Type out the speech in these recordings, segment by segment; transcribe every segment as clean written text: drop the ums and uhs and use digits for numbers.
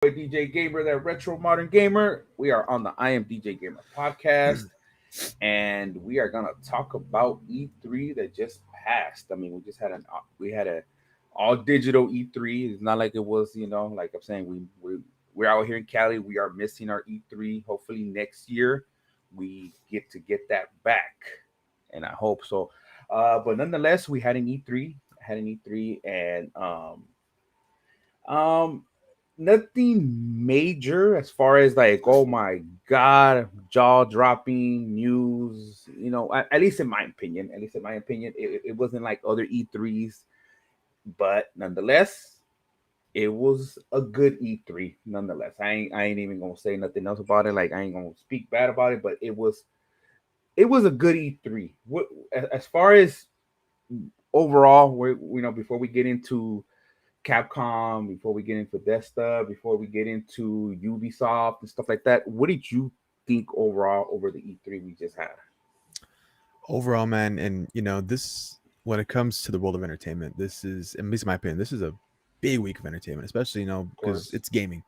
DJ Gamer, that retro modern gamer. We are on the iAmDJ Gamer podcast, and we are gonna talk about E3 that just passed. I mean, we had a all digital E3. It's not like it was, like I'm saying, we're out here in Cali. We are missing our E3. Hopefully next year we get that back, and I hope so. But nonetheless, we had an E3, and um, nothing major as far as like, oh my god, jaw dropping news. At least in my opinion, it wasn't like other E3s, but nonetheless, it was a good E3. Nonetheless, I ain't even gonna say nothing else about it. Like I ain't gonna speak bad about it, but it was a good E3. What as far as overall, before we get into Capcom, before we get into Bethesda, before we get into Ubisoft and stuff like that, what did you think overall over the E3 we just had? Overall, man, and this when it comes to the world of entertainment, this is, at least in my opinion, this is a big week of entertainment, especially Of because course. it's gaming.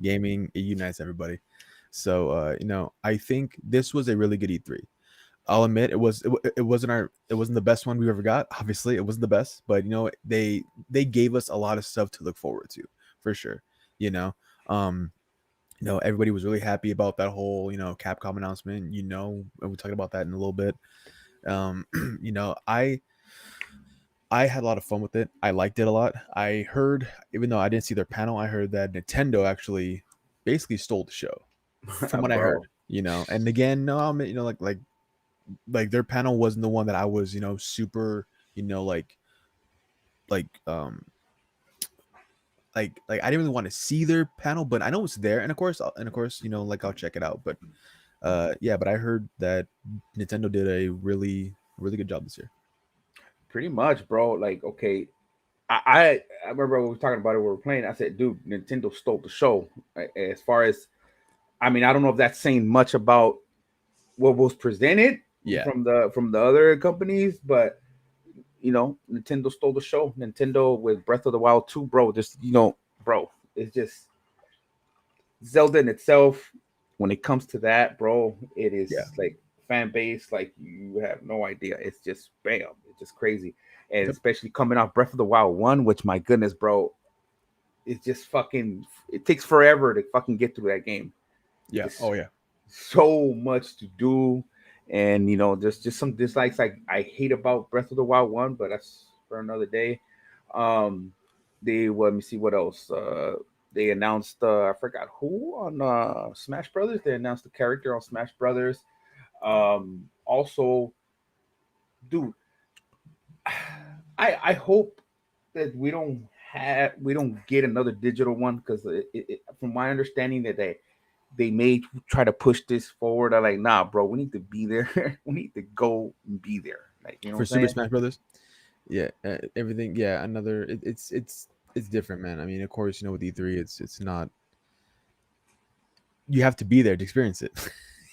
Gaming, it unites everybody. So I think this was a really good E3. I'll admit it wasn't the best one we've ever got. Obviously, it wasn't the best, but they gave us a lot of stuff to look forward to, for sure. You know, um, everybody was really happy about that whole Capcom announcement. And we talked about that in a little bit. Um, you know, I I had a lot of fun with it. I liked it a lot. I heard, even though I didn't see their panel, I heard that Nintendo actually basically stole the show, from what I heard. Bro. And again, no, like their panel wasn't the one that I was, super, you know, like like I didn't really want to see their panel, but I know it's there, and of course, like I'll check it out. But yeah, but I heard that Nintendo did a really good job this year. Pretty much, bro. Like, okay, I remember we were talking about it. We were playing. I said, dude, Nintendo stole the show. As far as, I mean, I don't know if that's saying much about what was presented Yeah. from the other companies, but Nintendo stole the show. Nintendo with Breath of the Wild 2, bro. Just bro, it's just Zelda in itself. When it comes to that, bro, it is Yeah. like fan base, like you have no idea. It's just bam, it's just crazy, and Yep. especially coming off Breath of the Wild 1, which my goodness, bro, it's just fucking. It takes forever to fucking get through that game. Yeah. Just Oh yeah. so much to do, and just some dislikes like I hate about Breath of the Wild 1, but that's for another day. Um, let me see what else. They announced I forgot who on Smash Brothers. They announced the character on Smash Brothers. Also, dude, I hope that we don't get another digital one because from my understanding that they may try to push this forward. I'm like, nah, bro, we need to be there. We need to go and be there. Like, you know what For I'm Super saying? Smash Brothers. Yeah. Everything. Yeah. Another. It's different, man. I mean, of course, with E3, it's not. You have to be there to experience it.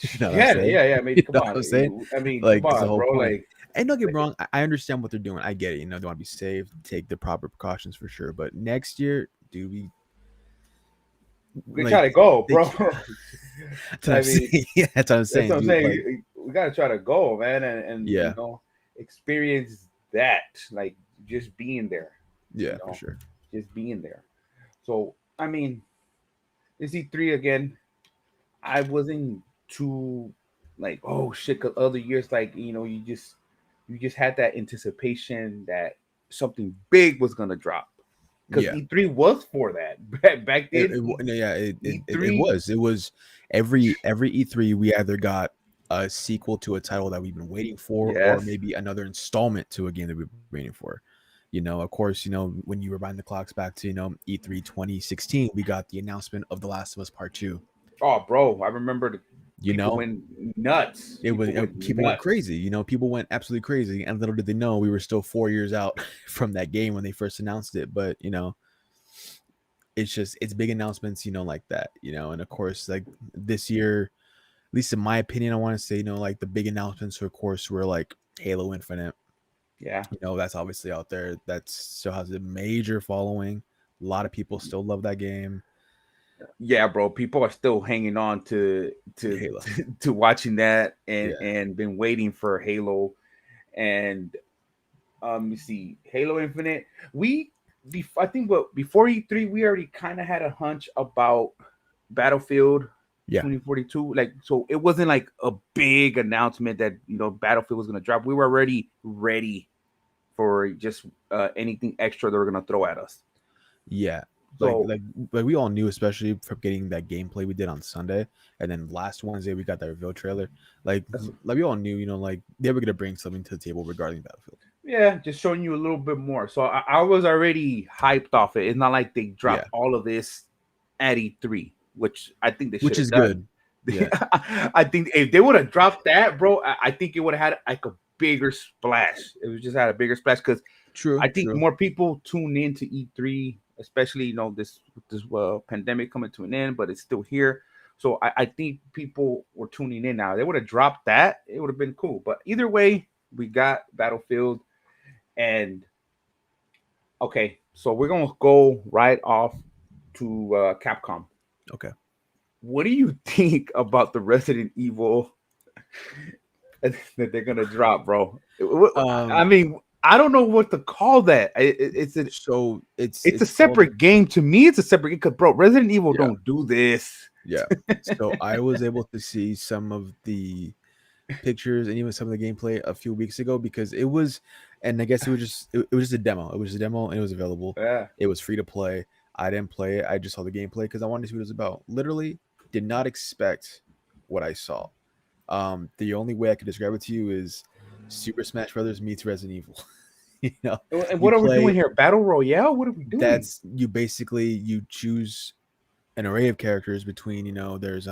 You know what I'm Yeah, saying? yeah, yeah. I mean, You come know what on. I'm saying? I mean, come Like, it's the on, whole bro. point. And don't get me Like wrong, I understand what they're doing. I get it. They want to be safe, take the proper precautions for sure. But next year, dude, we we like gotta go, they. bro. That's what I I'm mean, saying. Yeah, that's what I'm that's saying, what I'm dude. saying. Like, We gotta try to go, man, and yeah, experience that, like just being there. You yeah, for know, sure. just being there. So, I mean, this E3 again. I wasn't too like, oh shit, 'cause other years, like, you just had that anticipation that something big was gonna drop. Because Yeah. E3 was for that. Back then, No, yeah, it E3, was. It was every E3 we either got a sequel to a title that we've been waiting for, or yes. maybe another installment to a game that we've been waiting for. Of course, when you rewind the clocks back to E3 2016, we got the announcement of The Last of Us Part Two. Oh, bro, I remember the You people know, went nuts. it was People went people went nuts. crazy. People went absolutely crazy, and little did they know we were still 4 years out from that game when they first announced it. But it's big announcements, like that, and of course, like this year, at least in my opinion, I want to say, like the big announcements, of course, were like Halo Infinite. Yeah. That's obviously out there. That still has a major following. A lot of people still love that game. Yeah, bro. People are still hanging on Halo. to watching that Yeah, and been waiting for Halo. And you see Halo Infinite. I think what before E3 we already kind of had a hunch about Battlefield yeah, 2042. Like, so it wasn't like a big announcement that Battlefield was gonna drop. We were already ready for just anything extra they were gonna throw at us. yeah. Like So like like we all knew, especially from getting that gameplay we did on Sunday, and then last Wednesday we got that reveal trailer. that's, Like we all knew, like they were gonna bring something to the table regarding Battlefield. yeah, just showing you a little bit more. So I was already hyped off it. It's not like they Yeah, dropped all of this at E3, which I think they should which have is done. good. Yeah, I think if they would have dropped that, bro, I think it would have had like a bigger splash. It was just had a bigger splash because true, I think true. more people tune in to E3, especially this pandemic coming to an end, but it's still here. So I think people were tuning in now. They would have dropped that, it would have been cool. But either way, we got Battlefield, and okay, so we're gonna go right off to Capcom. Okay. What do you think about the Resident Evil that they're gonna drop, bro? I Um, mean, I don't know what to call that. so It's a it's called separate game to me. It's a separate game because, bro, Resident Evil yeah, don't do this. yeah. So I was able to see some of the pictures and even some of the gameplay a few weeks ago because it was, and I guess it was just a demo. It was a demo and it was available. Yeah. It was free to play. I didn't play it. I just saw the gameplay because I wanted to see what it was about. Literally, did not expect what I saw. The only way I could describe it to you is Super Smash Brothers meets Resident Evil. you know, And you what are we doing play. here? Battle Royale? What are we doing, That's you basically you choose an array of characters between there's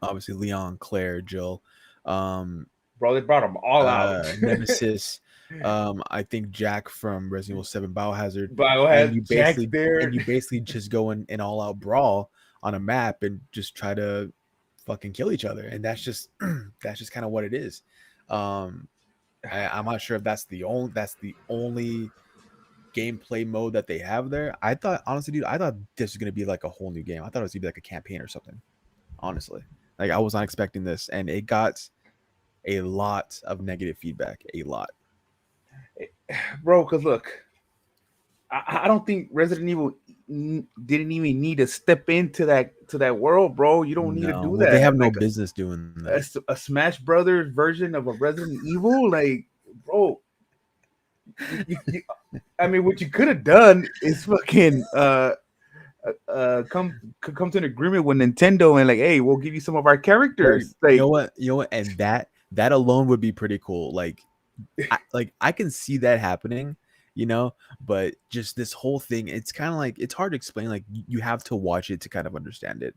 obviously Leon, Claire, Jill, um bro? They brought them all out. Nemesis, I think Jack from Resident Evil 7 Biohazard, and Biohazard, you Jack's basically there. just go in an all out brawl on a map and just try to fucking kill each other, and that's just that's just kind of what it is. Um, I'm not sure if that's the only gameplay mode that they have there. I thought honestly, dude, I thought this was gonna be like a whole new game. I thought it was gonna be like a campaign or something. Honestly, like I was not expecting this, and it got a lot of negative feedback. A lot. Bro, because look, I don't think Resident Evil didn't even need to step into that world, bro. You don't need to No, do well, they have that. no Like business doing that. a Smash Brothers version of a Resident Evil, like, bro. I mean, what you could have done is fucking come to an agreement with Nintendo and like, hey, we'll give you some of our But characters. you know Like, what? You know what? And that alone would be pretty cool. I can see that happening, but just this whole thing, it's kind of like it's hard to explain. Like you have to watch it to kind of understand it.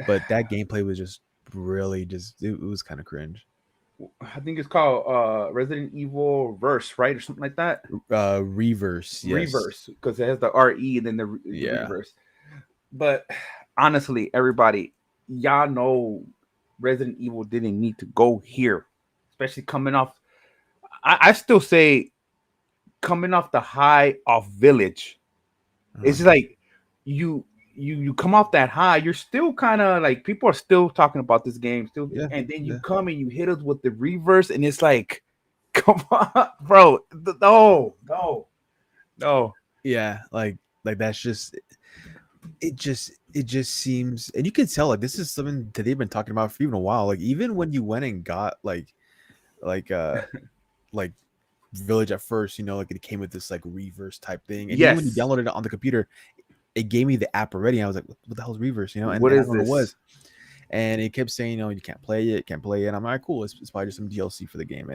But that gameplay was just really just it was kind of cringe. I think it's called Resident Evil Verse, right, or something like that. Reverse, yes. Reverse, because it has the RE and then the Yeah. reverse. But honestly, everybody, y'all know Resident Evil didn't need to go here, especially coming off. I still say coming off the high of Village. Uh-huh. It's just like you come off that high, you're still kind of like people are still talking about this game still, Yeah. and then you Yeah. come and you hit us with the reverse, and it's like, come on, bro, no, no, no. Yeah, like that's just it just seems, and you can tell like this is something that they've been talking about for even a while. Like even when you went and got like like Village at first, like it came with this like reverse type thing, and even when you Yes, downloaded it on the computer, it gave me the app already. And I was like, what the hell is reverse? what And I is don't know what it this? was, and it kept saying, you can't play it, can't play it. And I'm like, cool, it's probably just some DLC for the game,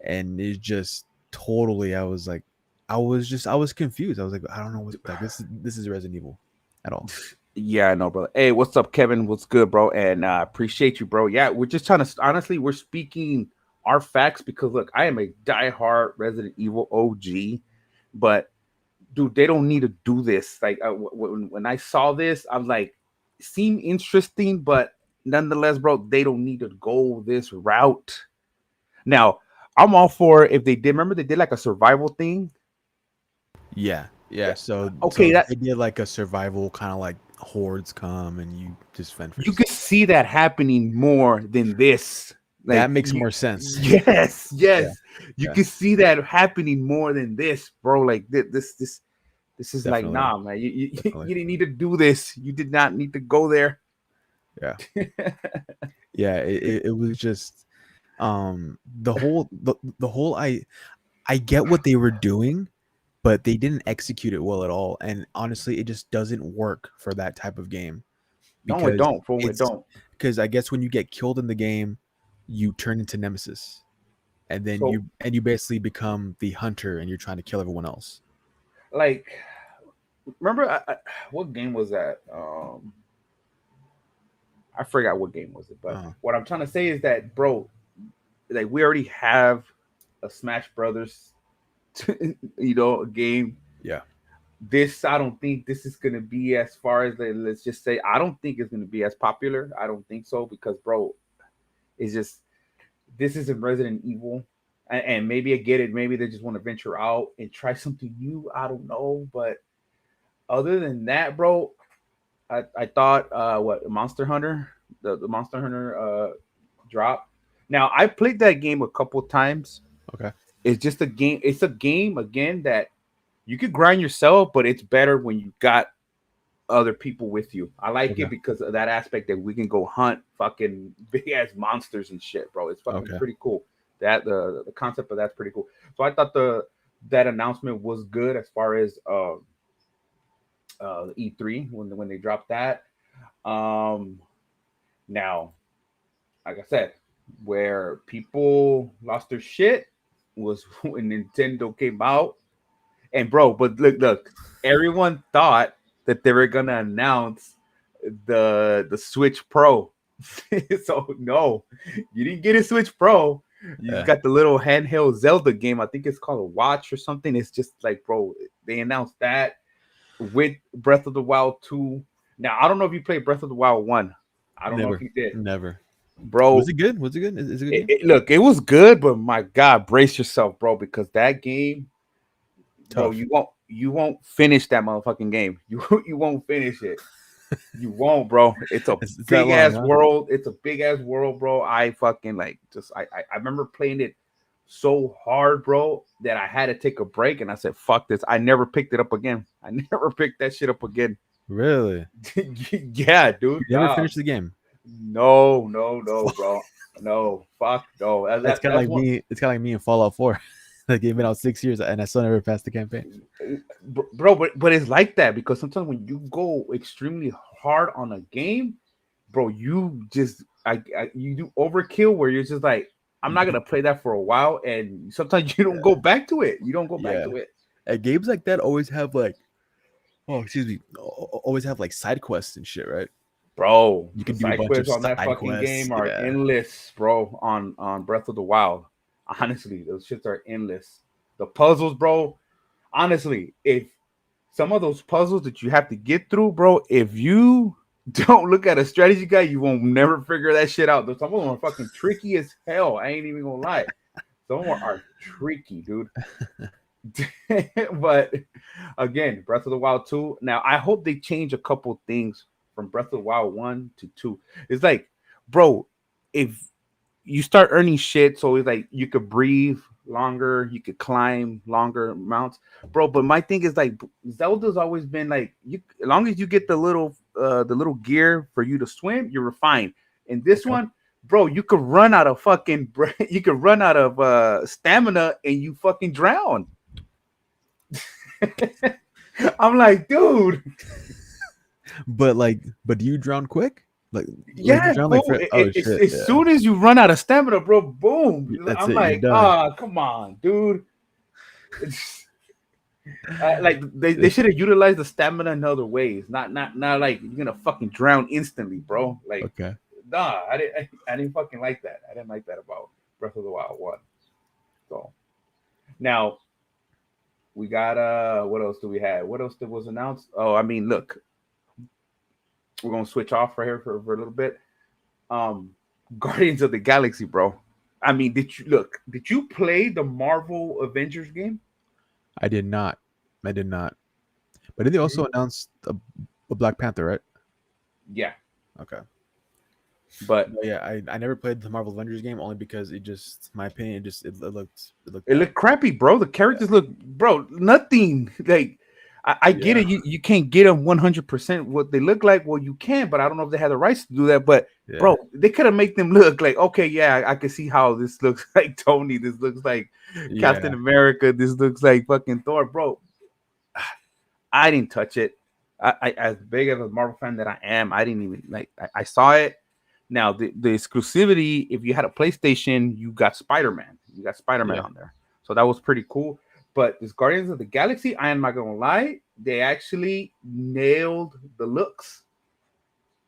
and it just totally, I was confused. I was like, I don't know what like this is Resident Evil at all. Yeah, I know, brother. Hey, what's up, Kevin? What's good, bro? And appreciate you, bro. Yeah, we're just trying to honestly, we're speaking our facts because look, I am a diehard Resident Evil OG, but dude, they don't need to do this. Like when I saw this, I'm like, seemed interesting, but nonetheless, bro, they don't need to go this route. Now, I'm all for if they did. Remember, they did like a survival thing. Yeah, yeah. Yeah. So Okay, they did like a survival kind of like hordes come and you just fend for You yourself. could see that happening more than this. That Like, makes more sense. yes, Yeah, yes, you yeah, could see that happening more than this, bro. Like this is like, definitely, nah, man. definitely. You didn't need to do this. You did not need to go there. Yeah, yeah. It was just the whole I get what they were doing, but they didn't execute it well at all. And honestly, it just doesn't work for that type of game No, it because don't. Fool, it it's don't. because I guess when you get killed in the game, you turn into Nemesis, and then So, you basically become the hunter, and you're trying to kill everyone else. like, remember what game was that? I forgot what game was it, but Uh, what I'm trying to say is that, bro, like we already have a Smash Brothers, game. yeah, This, I don't think this is gonna be as far as let's just say, I don't think it's gonna be as popular. I don't think so because, bro, it's just this isn't Resident Evil, and maybe I get it. Maybe they just want to venture out and try something new. I don't know, but other than that, bro, I thought what Monster Hunter, the Monster Hunter drop. Now I played that game a couple times. okay, It's just a game. It's a game again that you could grind yourself, but it's better when you got other people with you. I like okay, it because of that aspect that we can go hunt fucking big ass monsters and shit, bro. It's fucking okay. pretty cool. That the concept of that's pretty cool. So I thought the that announcement was good as far as E3 when they dropped that. Um Now, like I said, where people lost their shit was when Nintendo came out. And bro, but look, everyone thought that they were gonna announce the Switch Pro. So no, you didn't get a Switch Pro. You just Yeah, got the little handheld Zelda game. I think it's called a Watch or something. It's just like, bro, they announced that with Breath of the Wild 2. Now I don't know if you played Breath of the Wild 1. I don't know if never, you did. never. Was Bro, it good? Was it good? Is it a good game? look, it was good, but my God, brace yourself, bro, because that game, bro, Tough. you won't finish that motherfucking game. You won't finish it. You won't, bro. It's a It's that big long, ass huh? world. It's a big ass world, bro. I fucking like just I remember playing it so hard, bro, that I had to take a break and I said, fuck this. I never picked it up again. I never picked that shit up again. Really? Yeah, dude. You never Nah. finished the game? No, no, no, bro. No, fuck no. It's kind of That's like one. me. It's kind of like me in Fallout 4. That game been out 6 years, and I still never passed the campaign. Bro, but it's like that because sometimes when you go extremely hard on a game, bro, you just you do overkill where you're just like, I'm not gonna play that for a while, and sometimes you don't go back to it. You don't go back Yeah, to it, and games like that always have like, oh, excuse me, always have like side quests and shit, right? bro. You The can do a side bunch of quests on that side fucking quests. game are Yeah, endless, bro. On Breath of the Wild, honestly, those shits are endless. The puzzles, bro. Honestly, if some of those puzzles that you have to get through, bro, if you don't look at a strategy guide, you won't never figure that shit out. Some of them are fucking tricky as hell. I ain't even gonna lie. Some of them are tricky, dude. But again, Breath of the Wild 2. Now I hope they change a couple things from Breath of the Wild 1 to 2. It's like, bro, if you start earning shit, so it's like you could breathe longer, you could climb longer mounts, bro. But my thing is like Zelda's always been like, you as long as you get the little gear for you to swim, you're fine. In this okay. one, bro, you could run out of fucking you could run out of stamina and you fucking drown. I'm like, dude, But do you drown quick? Like you yeah, drown like fool. for oh It's shit, as yeah, soon as you run out of stamina, bro, boom. that's I'm it. You're like, done. ah, come on, dude. It's, like they should have utilized the stamina in other ways. Not like you're gonna fucking drown instantly, bro. Like, Okay. nah, I didn't fucking like that. I didn't like that about Breath of the Wild 1. So now we got what else do we have? What else that was announced? Oh, I mean, look, we're gonna switch off right here for a little bit. Um Guardians of the Galaxy, bro. I mean, did you play the Marvel Avengers game? I did not. I did not. But did they Did you? also announce a Black Panther, right? Yeah, Okay. but But yeah, I never played the Marvel Avengers game only because it just, my opinion, it looked it bad. looked crappy, bro. The Yeah. characters look, bro, nothing. Like, I get Yeah. it. You can't get them 100% what they look like. Well, you can, but I don't know if they had the rights to do that. But Yeah. bro, they could have made them look like, okay, yeah, I can see how this looks like Tony. This looks like Captain Yeah. America. This looks like fucking Thor, bro. I didn't touch it. As big of a Marvel fan that I am, I didn't even like. I saw it. Now the exclusivity, if you had a PlayStation, you got Spider Man. You got Spider Man Yeah. on there, so that was pretty cool. But this Guardians of the Galaxy, I am not gonna lie, they actually nailed the looks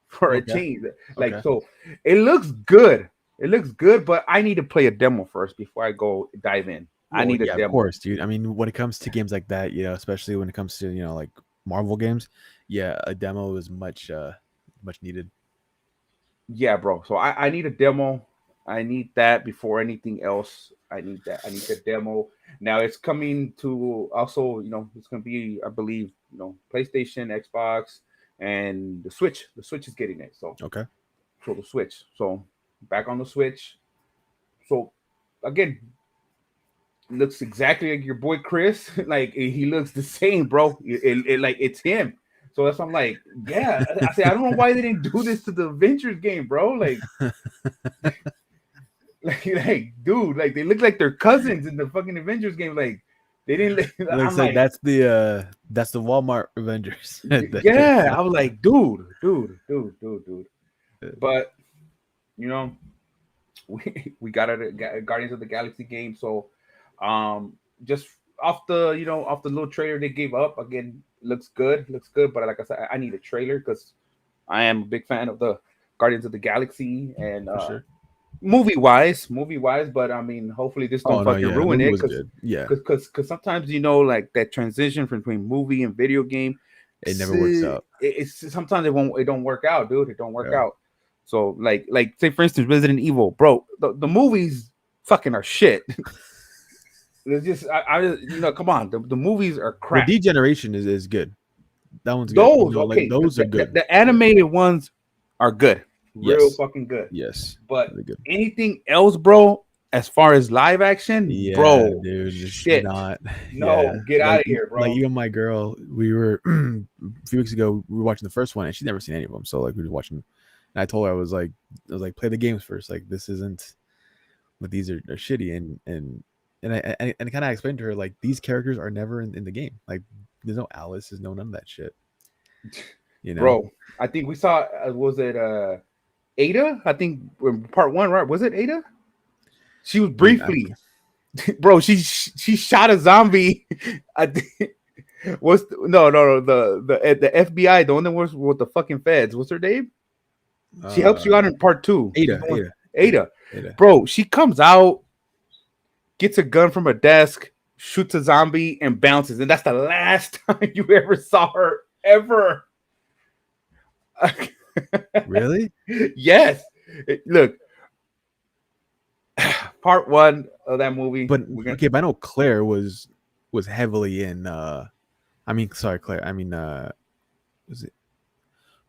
for a Okay. change. Like Okay. so, it looks good. It looks good, but I need to play a demo first before I go dive in. I Well, need a yeah, of demo. course, dude. I mean, when it comes to games like that, especially when it comes to, like Marvel games, yeah, a demo is much needed. Yeah, bro. So I need a demo. I need that before anything else. I need that. I need the demo. Now it's coming to also, it's gonna be, I believe, PlayStation, Xbox, and the Switch. The Switch is getting it. Okay. So the Switch. So back on the Switch. So again, looks exactly like your boy Chris. Like he looks the same, bro. Like it's him. So that's why I'm like, yeah. I say I don't know why they didn't do this to the Avengers game, bro. Like, dude, like they look like they're cousins in the fucking Avengers game. Like, they didn't. Looks I'm like like, that's the Walmart Avengers. yeah. I was like, dude. But you know, we got it at Guardians of the Galaxy game. So, just off the little trailer they gave up again, looks good. But like I said, I need a trailer because I am a big fan of the Guardians of the Galaxy and For sure. movie wise, but I mean, hopefully this don't Oh no, fucking yeah, the ruin movie it, was because good. Yeah, because sometimes like that transition from between movie and video game, it never works out. it's sometimes it don't work out, dude. It don't work Yeah. out. So like say for instance, Resident Evil, bro, the movies fucking are shit. It's just come on, the movies are The crap. Degeneration is good. That one's good. Those Like okay, those are good. the Yeah. animated ones are good, real Yes. fucking good. Yes. But Really good. anything else, bro, as far as live action, Yeah, bro, dude, it's shit. not. Yeah, No, get out of here, like bro. even my girl, we were a few weeks ago. We were watching the first one, and she'd never seen any of them. So like we were watching, and I told her I was like, play the games first. Like this isn't, but these are shitty, and I kind of explained to her like these characters are never in the game. Like there's no Alice, there's no none of that shit. You know. Bro, I think we saw was it Ada? I think part one, right? Was it Ada? She was Dude, I'm briefly, bro. She shot a zombie. I think, no the FBI, the one that was with the fucking feds. What's her name? She helps you uh out in part two. She's Ada, the one, Ada, Ada, Ada. Ada. Bro, she comes out, gets a gun from a desk, shoots a zombie, and bounces. And that's the last time you ever saw her ever. Really? Yes. Look, part one of that movie. But We're gonna okay, but I know Claire was heavily in. I mean, sorry, Claire. I mean, was it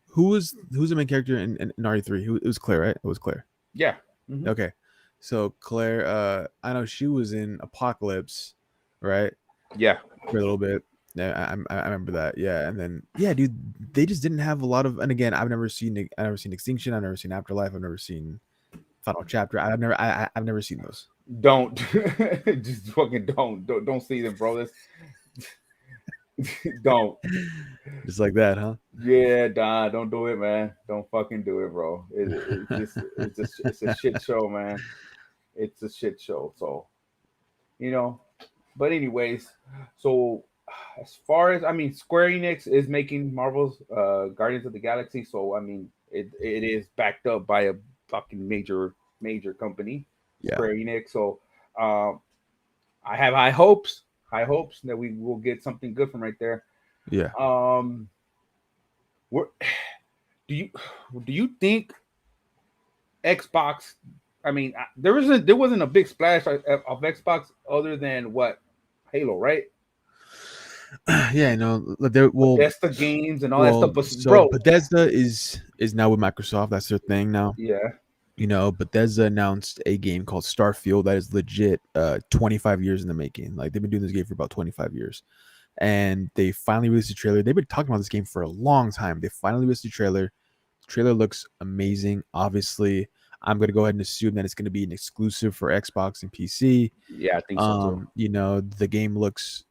who's the main character in RE3? Who it was Claire, right? It was Claire. yeah. Mhm. Okay, so Claire, I know she was in Apocalypse, right, Yeah. for a little bit. Yeah, I remember that. Yeah, and then yeah, dude, they just didn't have a lot of. And again, I've never seen Extinction. I've never seen Afterlife. I've never seen Final Chapter. I've never seen those. Don't just fucking don't see them, bro. Don't. Just like that, huh? Yeah, Don, don't do it, man. Don't fucking do it, bro. It's a shit show, man. It's a shit show. So you know, but anyways, so as far as I mean, Square Enix is making Marvel's Guardians of the Galaxy, so I mean, it is backed up by a fucking major company, Yeah, Square Enix. So um, I have high hopes that we will get something good from right there. yeah. Um, where, do you do you think Xbox? I mean, there wasn't a big splash of Xbox other than what Halo, right? Yeah, no, there. Bethesda games and all that stuff. Well, But so bro, Bethesda is now with Microsoft. That's their thing now. yeah, Bethesda announced a game called Starfield that is legit 25 years in the making. Like they've been doing this game for about 25 years. And they finally released a trailer. They've been talking about this game for a long time. They finally released a trailer. The trailer looks amazing. Obviously, I'm gonna go ahead and assume that it's gonna be an exclusive for Xbox and PC. yeah, I think so too. The game looks,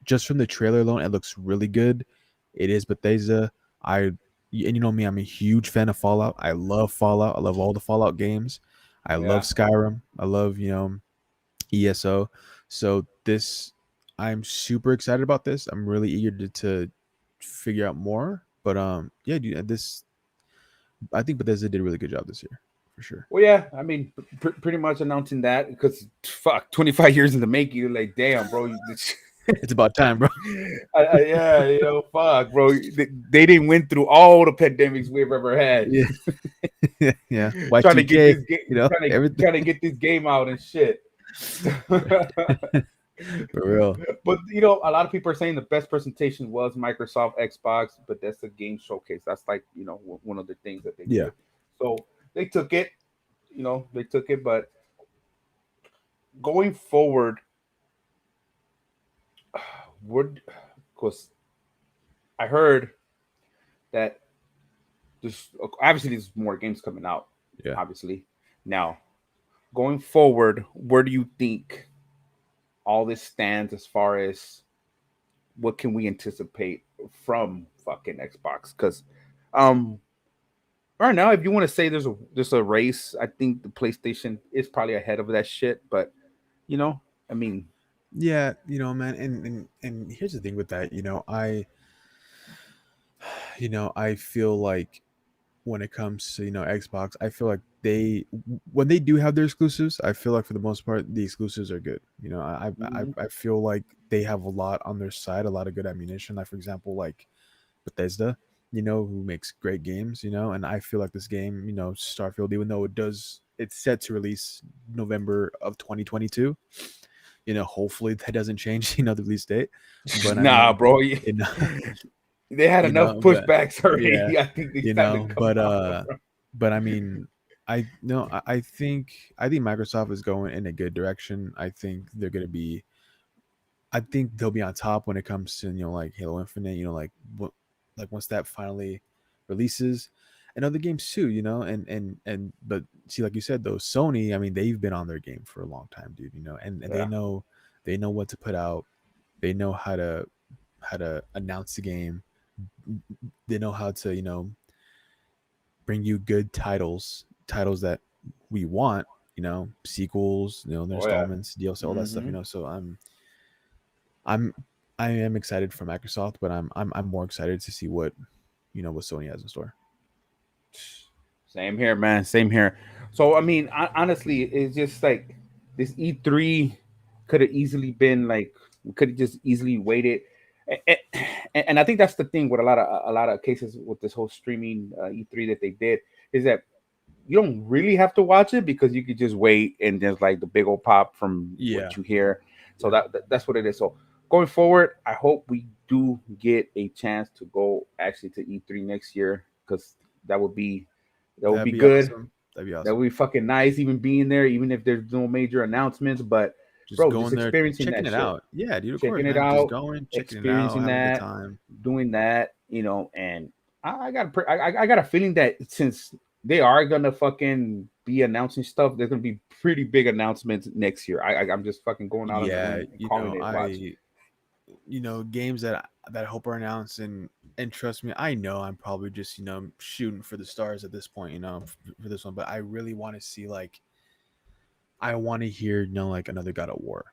just from the trailer alone, it looks really good. It is Bethesda. And you know me, I'm a huge fan of Fallout. I love Fallout. I love all the Fallout games. I love Yeah. Skyrim. I love, ESO. So I'm super excited about this. I'm really eager to figure out more. But yeah, dude, I think Bethesda did a really good job this year, for sure. Well, yeah, I mean, pretty much announcing that because fuck, 25 years in the making. You're like, damn, bro. It's about time, bro. Yeah, fuck, bro. They didn't went through all the pandemics we've ever had. Yeah, yeah. Trying to get Y2K, this game, everything. trying to get this game out and shit. For real. But a lot of people are saying the best presentation was Microsoft Xbox, but that's a game showcase. That's like one of the things that they Yeah. did. So they took it. They took it. But going forward, would because I heard that there's obviously there's more games coming out. Yeah. Obviously, now going forward, where do you think all this stands as far as what can we anticipate from fucking Xbox? Because um right now, if you want to say there's a race, I think the PlayStation is probably ahead of that shit. But I mean, Yeah, man, and here's the thing with that, I feel like when it comes to, Xbox, I feel like when they do have their exclusives, I feel like for the most part the exclusives are good. mhm. I feel like they have a lot on their side, a lot of good ammunition. Like, for example, like Bethesda, who makes great games, and I feel like this game, Starfield, even though it's set to release November of 2022. Hopefully that doesn't change, the release date. But I Nah, mean, bro, you know, they had enough but pushbacks yeah, already. I think it's time to come but out. I mean, I no, I think Microsoft is going in a good direction. I think they're gonna be. I think they'll be on top when it comes to, like Halo Infinite. Like like once that finally releases, and other games too. But see, like you said though, Sony. I mean, they've been on their game for a long time, dude. And Yeah. they know what to put out. They know how to announce the game. They know how to bring you good titles that we want. Sequels, their Oh yeah. installments, DLC, all that stuff. Hmm. So I'm I am excited for Microsoft, but I'm more excited to see what Sony has in store. Same here, man. Same here. So I mean, honestly, it's just like this E3 could have easily been like we could have just easily waited, and, and I think that's the thing with a lot of cases with this whole streaming E3 that they did is that you don't really have to watch it because you could just wait and there's like the big old pop from Yeah, what you hear. So yeah, that's what it is. So going forward, I hope we do get a chance to go actually to E3 next year because that would be that would that'd be be good. awesome. That'd be That awesome. would be fucking nice, even being there, even if there's no major announcements. But Just bro, just going there, experiencing checking that it shit, out. Yeah, dude, of course, checking it man. Just out, going, checking it out, experiencing having a good that, time. doing that, and I got I got a feeling that since they are gonna fucking be announcing stuff, there's gonna be pretty big announcements next year. I'm just fucking going out on a Yeah, limb and calling it. Watch. games that I hope are announced, and trust me, I know I'm probably just shooting for the stars at this point, for this one, but I really want to see, like, I want to hear, like another God of War,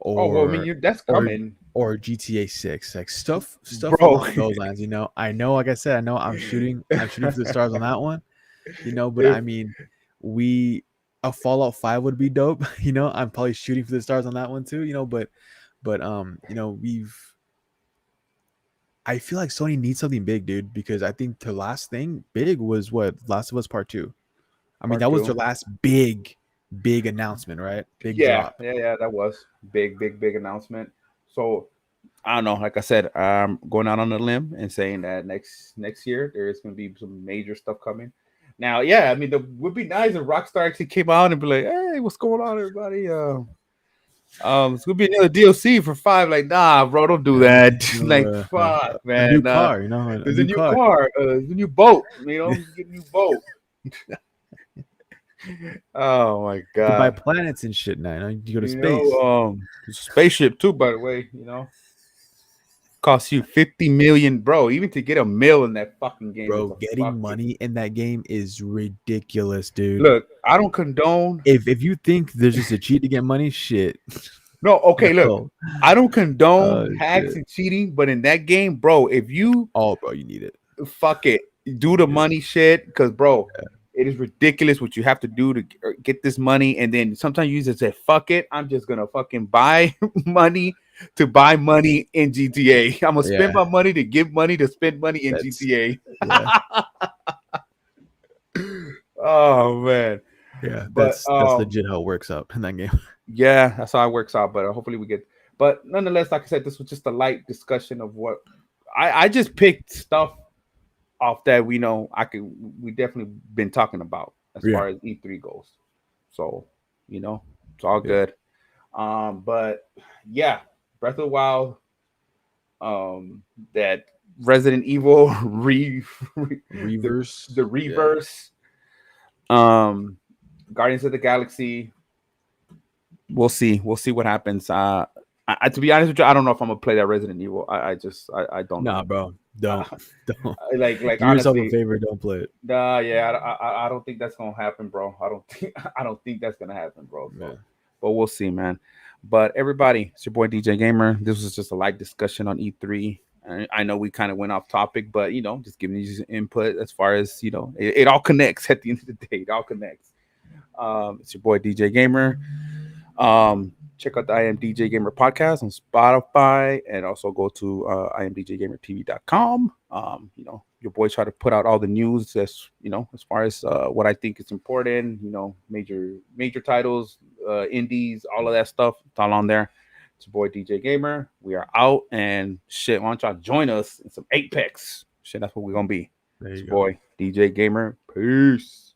Oh well, I mean, or that's or coming, or GTA 6, like stuff bro. along those lines. I know, like I said, I know I'm shooting for the stars on that one, but if I mean, we a Fallout 5 would be dope. I'm probably shooting for the stars on that one too. But we've I feel like Sony needs something big, dude, because I think the last thing big was what, Last of Us Part 2. I mean, part that was their two, last big announcement, right? Big yeah, drop. yeah, that was big announcement. So I don't know. Like I said, I'm going out on a limb and saying that next year there is going to be some major stuff coming. Now, yeah, I mean, it would be nice if Rockstar actually came out and be like, "Hey, what's going on, everybody? It's gonna be another DLC for five." Like, nah, bro, don't do Yeah, that. Like, uh, fuck, a new man. car, a There's a new new car. car, there's a new boat. You Yeah. know, get a new boat. Oh my You can buy god. planets and shit now. You go to You know, space, it's a spaceship too, by the way. You know, costs you 50 million, bro. Even to get a mill in that fucking game is bro. a Getting fucking money in that game is ridiculous, dude. look. I don't condone. If you think there's just a cheat to get money, shit. No, okay, look. No. I don't condone Oh hacks shit. and cheating, but in that game, bro, if you Oh, bro, you need it. fuck it, do You the need it. money shit, because bro, it is ridiculous what you have to do to get this money, and then sometimes you just say, "Fuck it, I'm just gonna fucking buy money to buy money in GTA. I'm gonna spend Yeah, my money to give money to spend money in that's GTA." yeah, Oh man, yeah. but That's legit how it works out in that game. yeah, that's how it works out. But hopefully we get. But nonetheless, like I said, this was just a light discussion of what I just picked stuff off that we know we definitely been talking about as Yeah, far as E3 goes. So, it's all yeah. good. But yeah, Breath of the Wild, that Resident Evil the Reverse. the Yeah. reverse, um, Guardians of the Galaxy. We'll see what happens. To be honest with you, I don't know if I'm gonna play that Resident Evil. I don't know. Nah, bro. Don't don't Like do yourself a honestly, favor. Don't play it. nah, yeah, I don't think that's gonna happen, bro. I don't think I don't think that's gonna happen, bro. Yeah. So, but we'll see, man. But everybody, it's your boy DJ Gamer. This was just a light discussion on E3. I know we kind of went off topic, but just giving you some input as far as it all connects at the end of the day. It all connects. It's your boy DJ Gamer. Check out the iAmDJ Gamer podcast on Spotify, and also go to iamdjgamertv.com. Your boy try to put out all the news as far as what I think is important. Major titles, indies, all of that stuff. It's all on there. It's your boy DJ Gamer. We are out, and shit. Why don't y'all join us in some Apex? Shit, that's what we're gonna be. There It's you your go. boy DJ Gamer. Peace.